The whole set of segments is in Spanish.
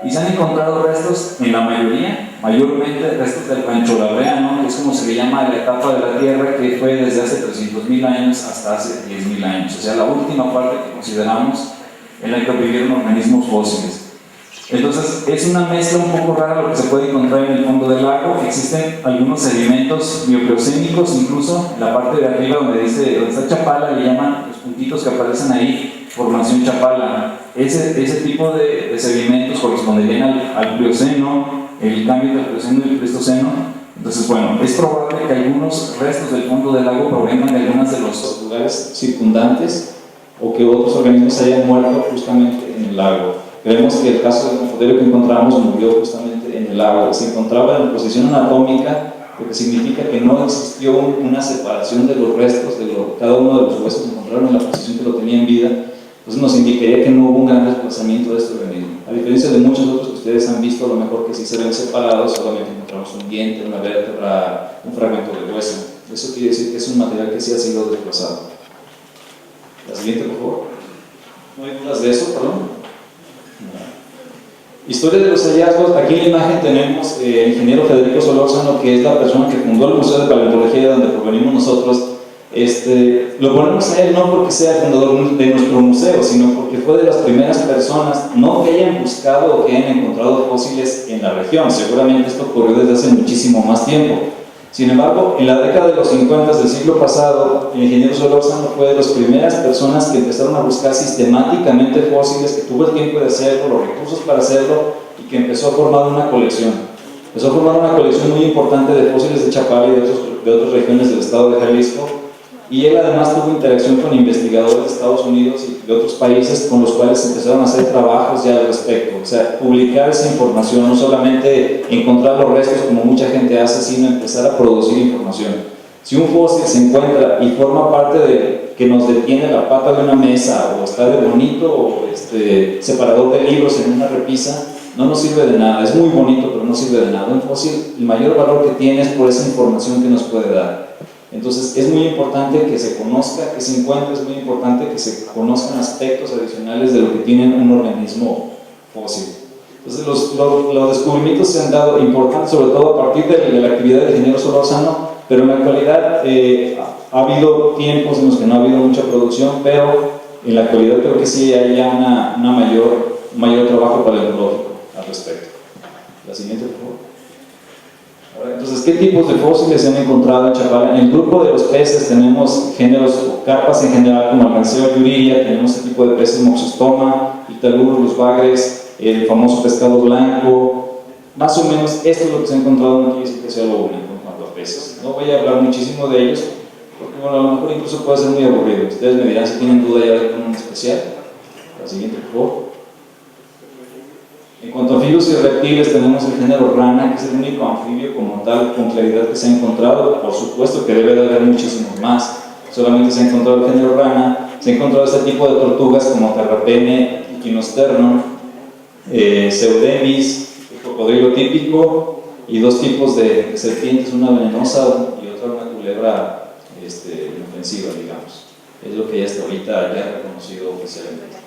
Y se han encontrado restos, en la mayoría, mayormente restos del Pancholabriano, que es como se le llama la etapa de la Tierra, que fue desde hace 300.000 años hasta hace 10.000 años, o sea, la última parte que consideramos en la que vivieron organismos fósiles. Entonces, es una mezcla un poco rara lo que se puede encontrar en el fondo del lago. Existen algunos sedimentos biogeocénicos, incluso en la parte de arriba donde está Chapala, le llaman los puntitos que aparecen ahí, formación Chapala. Ese tipo de sedimentos corresponderían al Plioceno, el cambio del Plioceno y el Pleistoceno. Entonces, bueno, es probable que algunos restos del fondo del lago provengan de algunos de los lugares circundantes o que otros organismos hayan muerto justamente en el lago. Creemos que el caso del cocodrilo que encontramos murió justamente en el lago. Se encontraba en posición anatómica, lo que significa que no existió una separación de los restos, cada uno de los huesos se encontraron en la posición que lo tenía en vida. Entonces nos indicaría que no hubo un gran desplazamiento de este organismo. A diferencia de muchos otros que ustedes han visto, a lo mejor que sí se ven separados, solamente encontramos un diente, una vértebra, un fragmento de hueso. Eso quiere decir que es un material que sí ha sido desplazado. La siguiente, por favor. ¿No hay dudas de eso, perdón? Historia de los hallazgos. Aquí en la imagen tenemos el ingeniero Federico Solórzano, que es la persona que fundó el Museo de Paleontología de donde provenimos nosotros. Lo ponemos a él no porque sea el fundador de nuestro museo, sino porque fue de las primeras personas, no que hayan buscado o que hayan encontrado fósiles en la región. Seguramente esto ocurrió desde hace muchísimo más tiempo. Sin embargo, en la década de los 50 del siglo pasado, el ingeniero Solórzano fue de las primeras personas que empezaron a buscar sistemáticamente fósiles, que tuvo el tiempo de hacerlo, los recursos para hacerlo, y que empezó a formar una colección. Empezó a formar una colección muy importante de fósiles de Chapala y de otras regiones del estado de Jalisco, y él además tuvo interacción con investigadores de Estados Unidos y de otros países con los cuales empezaron a hacer trabajos ya al respecto, o sea, publicar esa información, no solamente encontrar los restos como mucha gente hace, sino empezar a producir información. Si un fósil se encuentra y forma parte de que nos detiene la pata de una mesa o está de bonito o separador de libros en una repisa, no nos sirve de nada. Es muy bonito, pero no sirve de nada. Un fósil, el mayor valor que tiene es por esa información que nos puede dar. Entonces es muy importante que se conozca, que se encuentre, es muy importante que se conozcan aspectos adicionales de lo que tiene un organismo fósil. Entonces los descubrimientos se han dado importantes, sobre todo a partir de la actividad del ingeniero Solórzano, pero en la actualidad ha habido tiempos en los que no ha habido mucha producción, pero en la actualidad creo que sí hay ya un mayor trabajo paleontológico al respecto. La siguiente, por favor. Entonces, ¿qué tipos de fósiles se han encontrado en Chapala? En el grupo de los peces tenemos géneros o carpas en general como Alganceo y Uriria, tenemos este tipo de peces Moxostoma, Ictalurus, los bagres, el famoso pescado blanco. Más o menos esto es lo que se ha encontrado, no quiere decir que sea lo único en cuanto a peces. No voy a hablar muchísimo de ellos, porque bueno, a lo mejor incluso puede ser muy aburrido. Ustedes me dirán si tienen duda ya de alguno en especial. La siguiente, por favor. En cuanto a anfibios y reptiles, tenemos el género rana, que es el único anfibio como tal con claridad que se ha encontrado. Por supuesto que debe de haber muchísimos más. Solamente se ha encontrado el género rana, se ha encontrado este tipo de tortugas como Terrapene, Equinosternon, Pseudemis, el cocodrilo típico, y dos tipos de serpientes, una venenosa y otra una culebra inofensiva, digamos. Es lo que ya hasta ahorita ya reconocido oficialmente.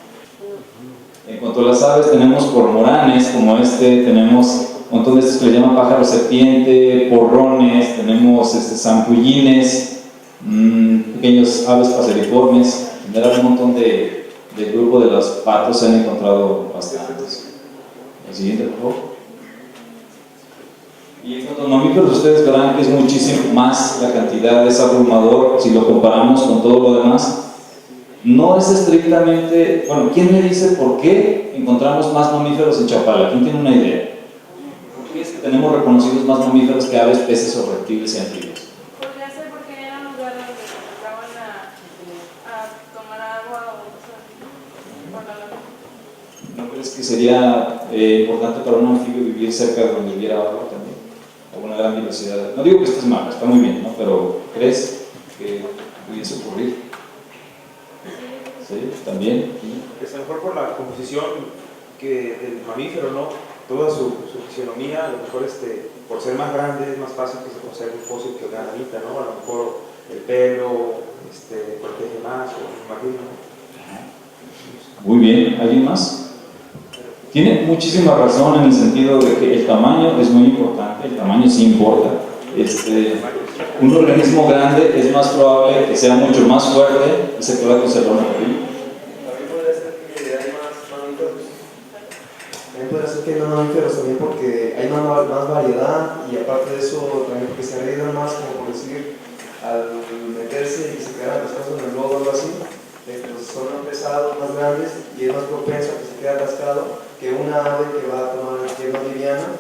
En cuanto a las aves, tenemos cormoranes como tenemos un montón de estos que le llaman pájaro serpiente, porrones, tenemos zampullines, pequeños aves paseriformes. En general, un montón del grupo de los patos se han encontrado bastantes. El siguiente, por favor. Y en cuanto a mamíferos, ustedes verán que es muchísimo más, la cantidad es abrumador si lo comparamos con todo lo demás. No es estrictamente, bueno, ¿quién me dice por qué encontramos más mamíferos en Chapala? ¿Quién tiene una idea? ¿Por qué es que tenemos reconocidos más mamíferos que aves, peces o reptiles y anfibios? Podría ser porque eran lugares donde se encontraban a tomar agua o cosas así. ¿No crees que sería importante para un anfibio vivir cerca de donde hubiera agua también? O una gran diversidad. No digo que estés mal, está muy bien, ¿no? Pero ¿crees que pudiese ocurrir? ¿Sí? ¿También? Es mejor por la composición del mamífero, ¿no? Toda su fisionomía, a lo mejor por ser más grande es más fácil que se conserve un fósil que una ranita, ¿no? A lo mejor el pelo protege más, o me imagino. Muy bien, ¿alguien más? Tiene muchísima razón en el sentido de que el tamaño es muy importante, el tamaño sí importa. Un organismo grande es más probable que sea mucho más fuerte y se pueda conservar mejor. También podría ser que hay más mamíferos. También podría ser que hay más mamíferos también porque hay más variedad y aparte de eso también porque se arriesgan más, como por decir, al meterse y se quedan atascados en el lodo o algo así, pues son más pesados, más grandes y es más propenso a que se quede atascado que una ave que va a tomar, que es más liviana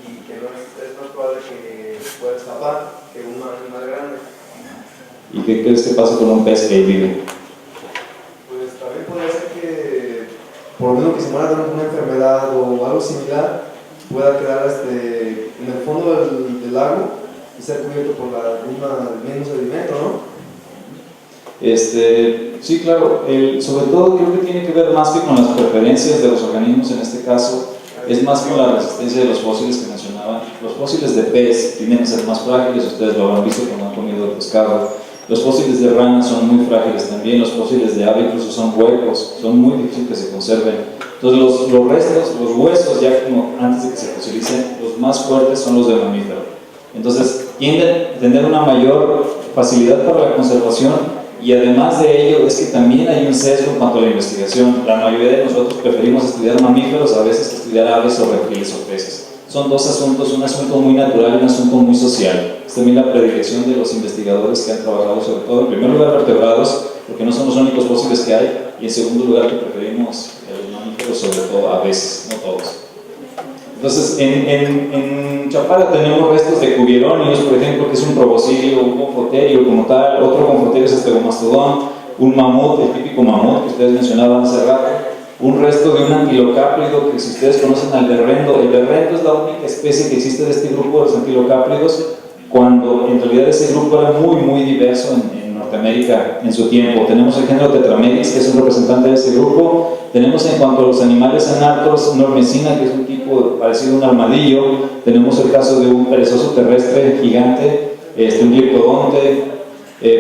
y que no es más probable que pueda escapar que un animal grande. ¿Y qué crees que pasa con un pez que ahí vive? Pues también podría ser que, por lo menos que se muera de alguna enfermedad o algo similar, pueda quedar en el fondo del lago y ser cubierto por el mismo sedimento, ¿no? Sí, claro, sobre todo creo que tiene que ver más que con las preferencias de los organismos en este caso, es más con la resistencia de los fósiles que mencionaban. Los fósiles de pez tienden a ser más frágiles, ustedes lo habrán visto cuando han comido pescado. Los fósiles de rana son muy frágiles también, los fósiles de ave incluso son huecos, son muy difíciles que se conserven. Entonces los restos, los huesos, ya como antes de que se fosilicen, los más fuertes son los de mamífero. Entonces tienden a tener una mayor facilidad para la conservación. Y además de ello es que también hay un sesgo en cuanto a la investigación. La mayoría de nosotros preferimos estudiar mamíferos a veces que estudiar aves o reptiles o peces. Son dos asuntos, un asunto muy natural y un asunto muy social. Es también la predilección de los investigadores que han trabajado sobre todo, en primer lugar, vertebrados, porque no son los únicos fósiles que hay, y en segundo lugar que preferimos los mamíferos sobre todo, a veces, no todos. Entonces, en Chapala tenemos restos de cubieronios, por ejemplo, que es un proboscideo, un confoterio como tal, otro confoterio es estegomastodón, un mamut, el típico mamut que ustedes mencionaban hace rato, un resto de un anquilocáplido, que si ustedes conocen al berrendo, el berrendo es la única especie que existe de este grupo de los anquilocáplidos, cuando en realidad ese grupo era muy diverso en Norteamérica en su tiempo. Tenemos el género Tetrameris, que es un representante de ese grupo. Tenemos en cuanto a los animales anartos, una ormecina, que es un tipo parecido a un armadillo. Tenemos el caso de un perezoso terrestre gigante, un gliptodonte.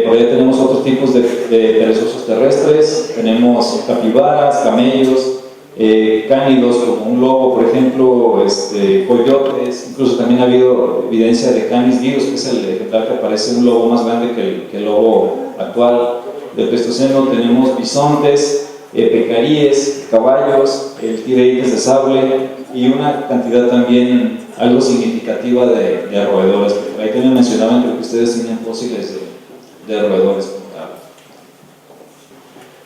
Por allá tenemos otros tipos de perezosos terrestres. Tenemos capibaras, camellos, cánidos como un lobo, por ejemplo, coyotes. Incluso también ha habido evidencia de canis dios, que es el ejemplar que parece un lobo más grande que el lobo actual del Pleistoceno. Tenemos bisontes, pecaríes, caballos, tireides de sable y una cantidad también algo significativa de roedores. Ahí también mencionaban que ustedes tienen fósiles de roedores.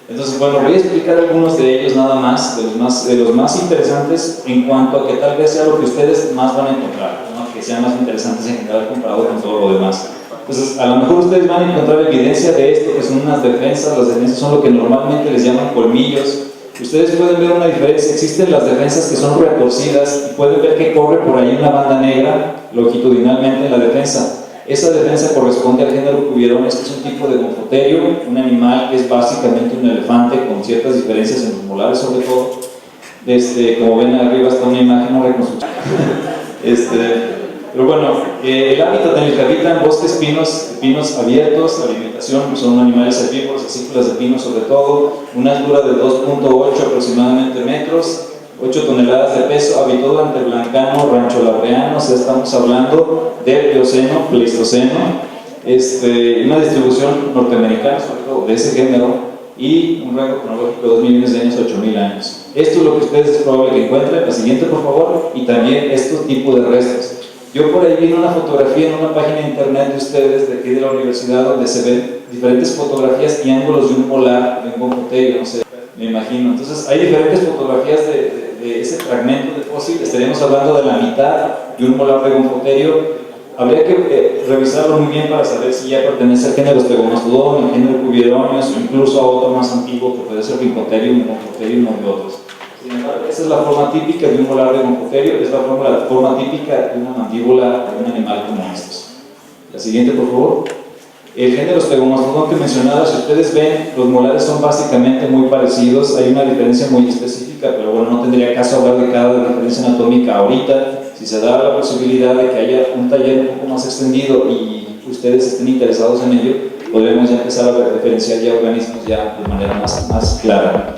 Entonces, bueno, voy a explicar algunos de ellos nada más, de los más interesantes en cuanto a que tal vez sea lo que ustedes más van a encontrar, ¿no? Que sean más interesantes en general comparado con todo lo demás. Entonces, a lo mejor ustedes van a encontrar evidencia de esto, que son unas defensas. Las defensas son lo que normalmente les llaman colmillos. Ustedes pueden ver una diferencia, existen las defensas que son retorcidas y pueden ver que corre por ahí una banda negra longitudinalmente en la defensa. Esa defensa corresponde al género Cubierones, que es un tipo de gonfoterio, un animal que es básicamente un elefante con ciertas diferencias en los molares sobre todo. Como ven arriba está una imagen, no reconstrucción. Pero bueno, el hábitat en el que habitan bosques pinos abiertos, la alimentación son animales herbívoros, acículas de pino sobre todo, una altura de 2.8 aproximadamente metros, 8 toneladas de peso, habitó durante el Blancano, Rancho Labreano, o sea, estamos hablando del Eoceno, Pleistoceno, una distribución norteamericana, sobre todo de ese género, y un rango cronológico de 2 millones de años a 8.000 años. Esto es lo que ustedes es probable que encuentren. La siguiente, por favor, y también estos tipos de restos. Yo por ahí vi una fotografía en una página de internet de ustedes, de aquí de la universidad, donde se ven diferentes fotografías y ángulos de un molar, de un gonfoterio, no sé, me imagino. Entonces, hay diferentes fotografías de ese fragmento de fósil. Estaríamos hablando de la mitad de un molar de gonfoterio. Habría que revisarlo muy bien para saber si ya pertenece al género Stegomastodon, al género Cubieronios o incluso a otro más antiguo que puede ser Rhincotherium, Gonfotherium o de otros. Sin embargo, esa es la forma típica de un molar de gonfoterio, es la forma típica de una mandíbula de un animal como estos. La siguiente, por favor. El género Stegomastodon que mencionaba, si ustedes ven, los molares son básicamente muy parecidos, hay una diferencia muy específica, pero bueno, no tendría caso hablar de cada diferencia anatómica ahorita. Si se da la posibilidad de que haya un taller un poco más extendido y ustedes estén interesados en ello, podremos ya empezar a diferenciar ya organismos ya de manera más clara.